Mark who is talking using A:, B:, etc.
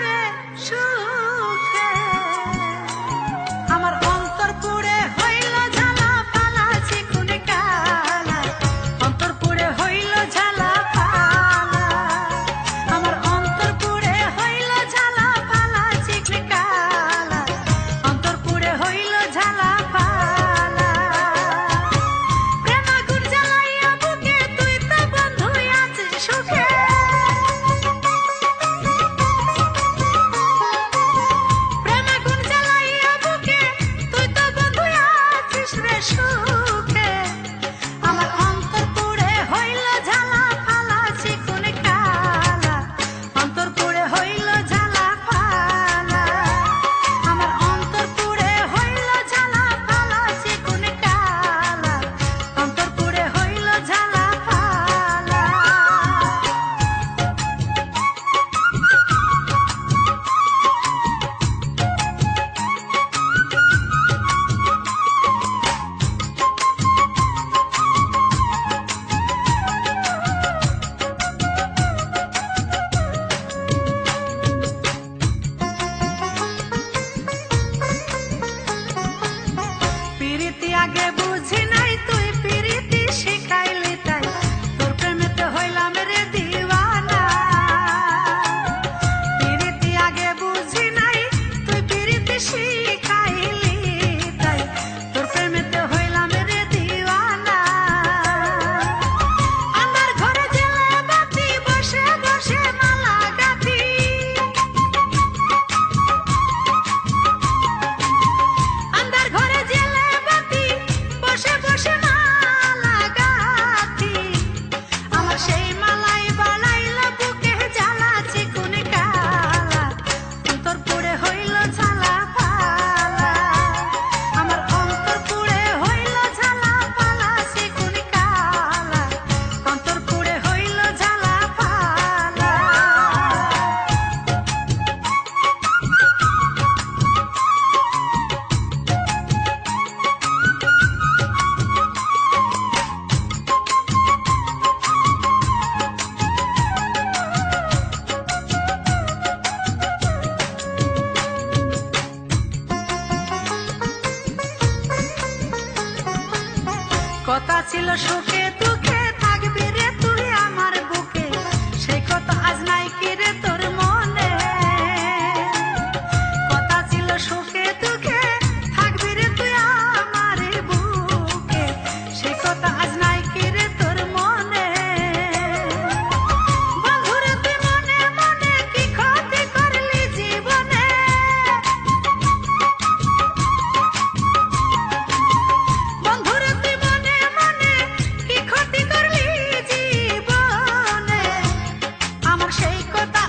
A: রে সুখে আমার অন্তর পুড়ে হইল ঝালা পালাছি কোন কালা অন্তর পুড়ে হইল ঝালা পালা আমার অন্তর পুড়ে হইল ঝালা পালাছি কোন কালা অন্তর পুড়ে হইল ঝালা পালা প্রেম আগুন জ্বালাইয়া বুকে তুই তো বন্ধু আছিস সুখে সুখে আমার অন্তর পুড়ে হইল ঝালা পালাছি কোন কালা অন্তর পুড়ে হইল ঝালা পালা আমার অন্তর পুড়ে হইল ঝালা পালাছি কোন কালা অন্তর পুড়ে হইল ঝালা পালা পিরিতি আগে বুঝি নাই তুই পিরিতি শিখাইলি তাই তোর প্রেমেতে হইলাম রে দিওয়ানা পিরিতি আগে বুঝি নাই তুই পিরিতি শিখাইলি তাই তোর প্রেমেতে হইলাম রে দিওয়ানা আমার ঘরে জেলে বাতি বসে বসে মালা গাঁথি আন্ধার ঘরে জেলে বাতি বসে বসে মালা গাঁথি আমার সেই মালাই বাড়াইল বুকে জ্বালাছি কোন কালা অন্তর পুড়ে হইল ঝালা পালা আমার অন্তর পুড়ে হইল ঝালা পালাছি কোন কালা অন্তর পুড়ে হইল ঝালা পালা কথা ছিল সুখে দুঃখে থাকবি রে তুই আমার বুকে সেই কথা আজ নাই কি রে তোর মনে কথা ছিল সুখে দুঃখে থাকবি রে তুই আমার বুকে সেই কথা আজ নাই কি রে তোর মনে বন্ধুরে তুই মনে মনে কি ক্ষতি করলি জীবনে বন্ধুরে তুই মনে মনে কি ক্ষতি করলি জীবনে আমার সেই কথা